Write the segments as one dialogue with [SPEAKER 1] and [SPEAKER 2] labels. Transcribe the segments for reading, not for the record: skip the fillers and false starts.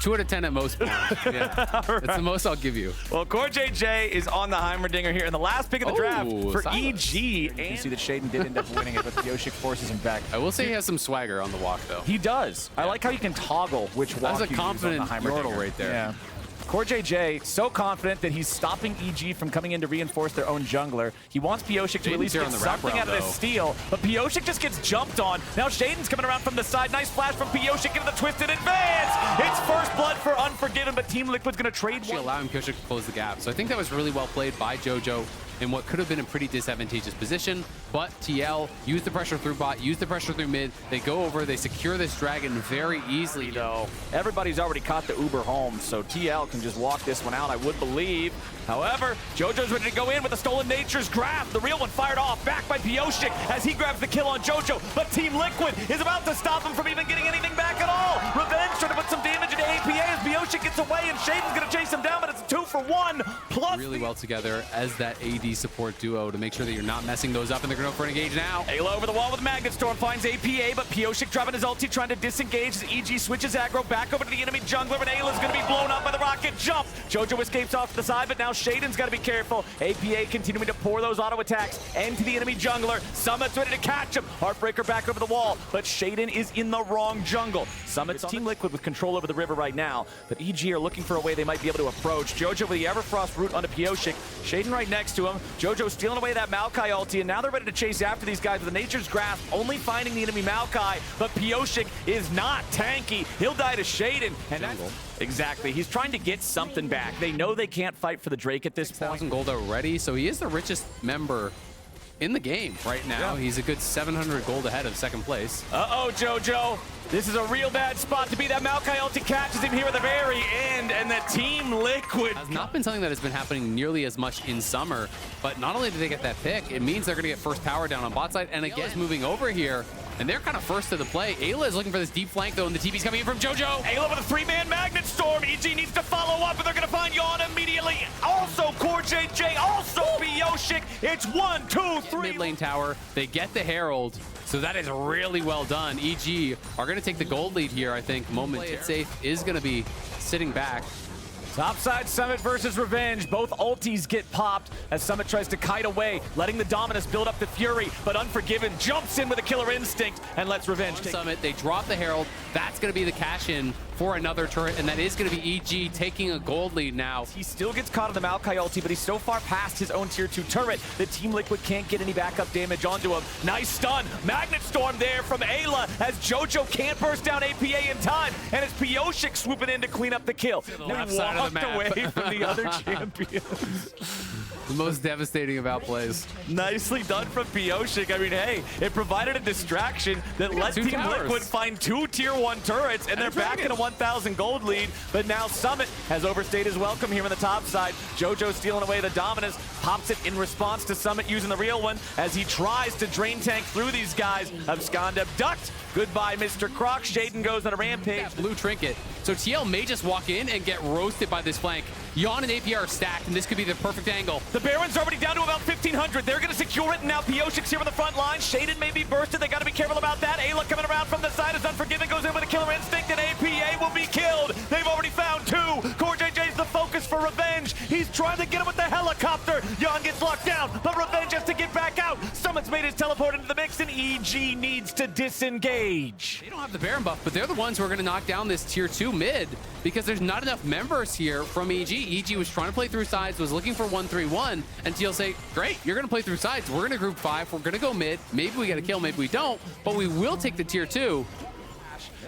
[SPEAKER 1] 2 out of 10 at most points. Yeah.
[SPEAKER 2] Right.
[SPEAKER 1] That's the most I'll give you.
[SPEAKER 2] Well, CoreJJ is on the Heimerdinger here in the last pick of the draft for
[SPEAKER 1] silence.
[SPEAKER 2] EG. You can see that Shaden did end up winning it, but Pioshik forces him back.
[SPEAKER 1] I will say he has some swagger on the walk, though.
[SPEAKER 2] He does. I like how you can toggle which walk
[SPEAKER 1] That's a
[SPEAKER 2] you
[SPEAKER 1] confident
[SPEAKER 2] use on the Heimerdinger.
[SPEAKER 1] yordle right there.
[SPEAKER 2] Yeah. CoreJJ, so confident that he's stopping EG from coming in to reinforce their own jungler. He wants Pioshik to at least get something out of this steal, but Pioshik just gets jumped on. Now Shaden's coming around from the side. Nice flash from Pioshik into the twisted advance. It's first blood for Unforgiven, but Team Liquid's going to trade one.
[SPEAKER 1] Allowing Pioshik to close the gap. So I think that was really well played by JoJo in what could have been a pretty disadvantageous position, but TL used the pressure through bot, used the pressure through mid. They go over, they secure this dragon very easily.
[SPEAKER 2] Though everybody's already caught the Uber home, so TL can just walk this one out, I would believe. However, JoJo's ready to go in with a Stolen Nature's grab. The real one fired off, back by Pioshik as he grabs the kill on JoJo, but Team Liquid is about to stop him from even getting anything back at all. Revenge trying to put some damage into APA as Pioshik gets away, and Shaden's going to chase him down, but it's a 2-for-1. Plus
[SPEAKER 1] really well together as that AD support duo to make sure that you're not messing those up, and they're going to go for an engage now.
[SPEAKER 2] Ayla over the wall with Magnet Storm finds APA, but Pioshik dropping his ulti, trying to disengage as EG switches aggro back over to the enemy jungler, and Ayla's going to be blown up by the rocket jump. JoJo escapes off to the side, but now Shaden's got to be careful. APA continuing to pour those auto attacks into the enemy jungler. Summit's ready to catch him. Heartbreaker back over the wall, but Shaden is in the wrong jungle. Summit's Team Liquid with control over the river right now, but EG are looking for a way they might be able to approach. JoJo with the Everfrost root onto Pioshik. Shaden right next to him. JoJo stealing away that Maokai ulti, and now they're ready to chase after these guys with the Nature's Grasp, only finding the enemy Maokai, but Pioshik is not tanky. He'll die to Shaden, and that's exactly. He's trying to get something back. They know they can't fight for the Drake at this point.
[SPEAKER 1] 6,000 gold already, so he is the richest member in the game right now. Yeah. He's a good 700 gold ahead of second place.
[SPEAKER 2] Uh-oh, JoJo. This is a real bad spot to be. That Maokai ulti catches him here at the very end, and the Team Liquid
[SPEAKER 1] has not been something that has been happening nearly as much in summer, but not only did they get that pick, it means they're going to get first tower down on bot side, and again, moving over here, and they're kind of first to the play. Ayla is looking for this deep flank, though, and the TP's coming in from JoJo.
[SPEAKER 2] Ayla with a 3-man Magnet Storm. EG needs to follow up, and they're going to find Yawn immediately. Also, CoreJJ, also Pioshik. It's 1, 2, 3.
[SPEAKER 1] Mid lane tower, they get the Herald, so that is really well done. EG are going to take the gold lead here, I think. Play it safe is going to be sitting back.
[SPEAKER 2] Topside Summit versus Revenge. Both ultis get popped as Summit tries to kite away, letting the Dominus build up the Fury, but Unforgiven jumps in with a killer instinct and lets Revenge take
[SPEAKER 1] Summit. They drop the Herald. That's going to be the cash-in for another turret, and that is going to be EG taking a gold lead now.
[SPEAKER 2] He still gets caught on the Maokai ulti, but he's so far past his own tier 2 turret that Team Liquid can't get any backup damage onto him. Nice stun. Magnet Storm there from Ayla as JoJo can't burst down APA in time, and it's Pioshik swooping in to clean up the kill. Now he walked away from the other champions.
[SPEAKER 1] The most devastating of outplays.
[SPEAKER 2] Nicely done from Pioshik. I mean, hey, it provided a distraction that let Team Liquid find 2 tier 1 turrets, and they're back in a 1,000 gold lead. But now Summit has overstayed his welcome here on the top side. JoJo stealing away the Dominus, pops it in response to Summit using the real one as he tries to drain tank through these guys. Absconda ducked. Goodbye, Mr. Croc. Shaden goes on a rampage.
[SPEAKER 1] That blue trinket. So TL may just walk in and get roasted by this flank. Yawn and APR are stacked, and this could be the perfect angle.
[SPEAKER 2] The Baron's already down to about 1,500. They're going to secure it, and now Pioshik's here on the front line. Shaden may be bursted. They got to be careful about that. Ayla coming around from the side as Unforgiven goes in with a killer instinct, and APA will be killed. They've already found 2. CoreJJ's the focus for Revenge. He's trying to get him with the helicopter. Yawn gets locked down, but Revenge has to get back out. Summit's made his teleport into the mix, and EG needs to disengage.
[SPEAKER 1] They don't have the Baron buff, but they're the ones who are going to knock down this tier 2 mid because there's not enough members here from EG. EG was trying to play through sides, was looking for 1-3-1, and TL say, great, you're going to play through sides. We're going to group 5. We're going to go mid. Maybe we get a kill, maybe we don't, but we will take the tier 2.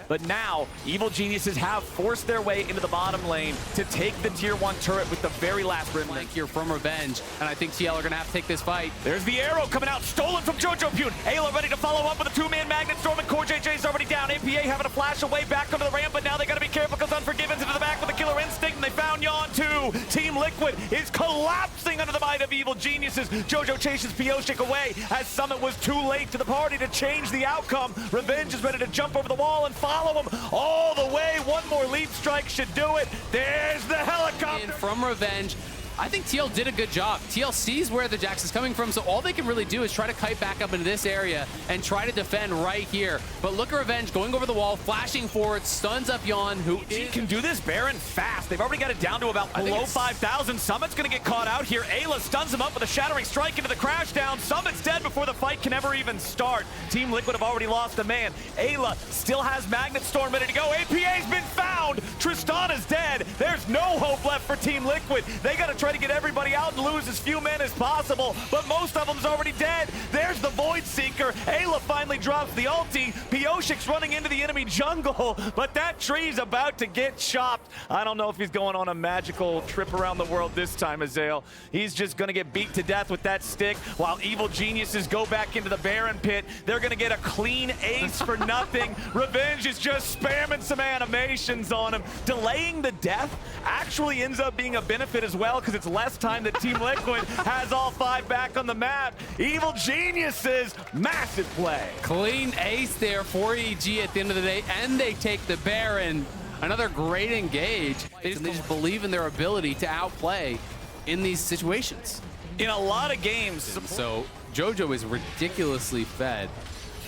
[SPEAKER 2] But now, Evil Geniuses have forced their way into the bottom lane to take the tier 1 turret with the very last remnant
[SPEAKER 1] here from Revenge, and I think TL are going to have to take this fight.
[SPEAKER 2] There's the arrow coming out, stolen from JoJo Pune. Ayla ready to follow up with a 2-man Magnet Storm, and CoreJJ's already down. APA having to flash away back onto the ramp, but now they got to be careful because Unforgiven's into the back with a killer instinct, and they found Yawn too. Team Liquid is collapsing under the might of Evil Geniuses. JoJo chases Pioshik away as Summit was too late to the party to change the outcome. Revenge is ready to jump over the wall and follow him all the way. One more leap strike should do it. There's the helicopter.
[SPEAKER 1] In from Revenge. I think TL did a good job. TL sees where the Jax is coming from, so all they can really do is try to kite back up into this area and try to defend right here. But look at Revenge going over the wall, flashing forward, stuns up Yon, who
[SPEAKER 2] can do this Baron fast. They've already got it down to about below 5,000. Summit's going to get caught out here. Ayla stuns him up with a shattering strike into the crash down. Summit's dead before the fight can ever even start. Team Liquid have already lost a man. Ayla still has Magnet Storm ready to go. APA's been found. Tristana's dead. There's no hope left for Team Liquid. They got to try to get everybody out and lose as few men as possible, but most of them's already dead. There's the Void Seeker. Ayla finally drops the ulti. Pioshik's running into the enemy jungle, but that tree's about to get chopped. I don't know if he's going on a magical trip around the world this time, Azael. He's just going to get beat to death with that stick while evil geniuses go back into the Baron pit. They're going to get a clean ace for nothing. Revenge is just spamming some animations on him. Delaying the death actually ends up being a benefit as well, because it's less time that Team Liquid has all 5 back on the map. Evil geniuses, massive play.
[SPEAKER 1] Clean ace there for EG at the end of the day, and they take the Baron. Another great engage. They just believe in their ability to outplay in these situations.
[SPEAKER 2] In a lot of games.
[SPEAKER 1] So Jojo is ridiculously fed.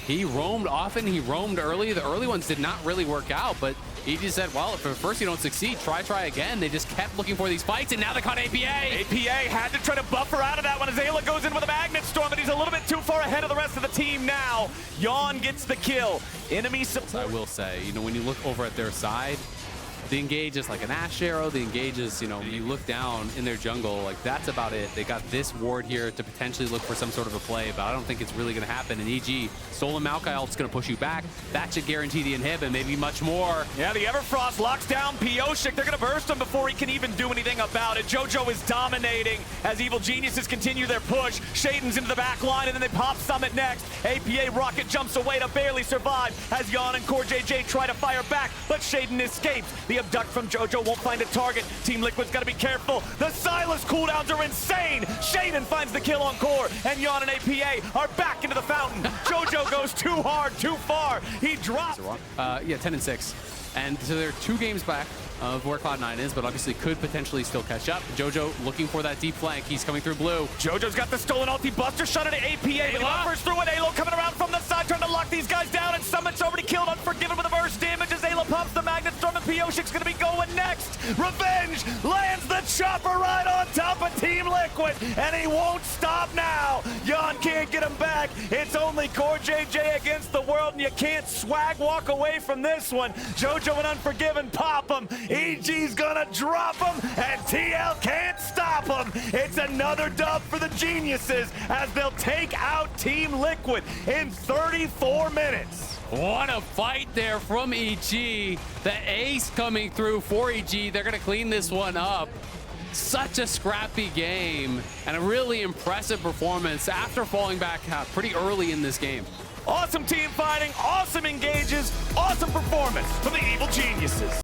[SPEAKER 1] He roamed often, he roamed early. The early ones did not really work out, but he just said, well, if at first you don't succeed, try again. They just kept looking for these fights, and now they caught APA.
[SPEAKER 2] APA had to try to buffer out of that one as Ayla goes in with a Magnet Storm, but he's a little bit too far ahead of the rest of the team now. Yon gets the kill. Enemy support.
[SPEAKER 1] I will say, you know, when you look over at their side, the engage is like an Ash Arrow. The engage is, you know, when you look down in their jungle, like that's about it. They got this ward here to potentially look for some sort of a play, but I don't think it's really going to happen. And EG, Stolen Maokai ult's going to push you back. That should guarantee the inhib and maybe much more.
[SPEAKER 2] Yeah, the Everfrost locks down Pioshik. They're going to burst him before he can even do anything about it. Jojo is dominating as Evil Geniuses continue their push. Shaden's into the back line, and then they pop Summit next. APA rocket jumps away to barely survive as Yon and Core JJ try to fire back, but Shaden escapes. The abduct from Jojo won't find a target. Team Liquid's got to be careful. The Silas cooldowns are insane. Shaden finds the kill on Core, and Yon and APA are back into the fountain. Jojo goes too hard, too far. He drops.
[SPEAKER 1] Yeah, 10-6. And so they're 2 games back of where Cloud9 is, but obviously could potentially still catch up. Jojo looking for that deep flank. He's coming through blue.
[SPEAKER 2] Jojo's got the stolen ulti. Buster shot into APA. He buffers through it. Alo coming around from the side, trying to lock these guys down, and Summit's already killed. Unforgiven with the burst damage as Alo pops the Magnet Storm, and Pioshik's going to be going next. Revenge lands the chopper right on top of Team Liquid, and he won't stop now. Yon can't get him back. It's only Core JJ against the world, and you can't swag walk away from this one. Jojo and Unforgiven pop him. EG's gonna drop him, and TL can't stop him. It's another dub for the Geniuses as they'll take out Team Liquid in 34 minutes.
[SPEAKER 1] What a fight there from EG. The ace coming through for EG. They're gonna clean this one up. Such a scrappy game and a really impressive performance after falling back pretty early in this game.
[SPEAKER 2] Awesome team fighting, awesome engages, awesome performance from the Evil Geniuses.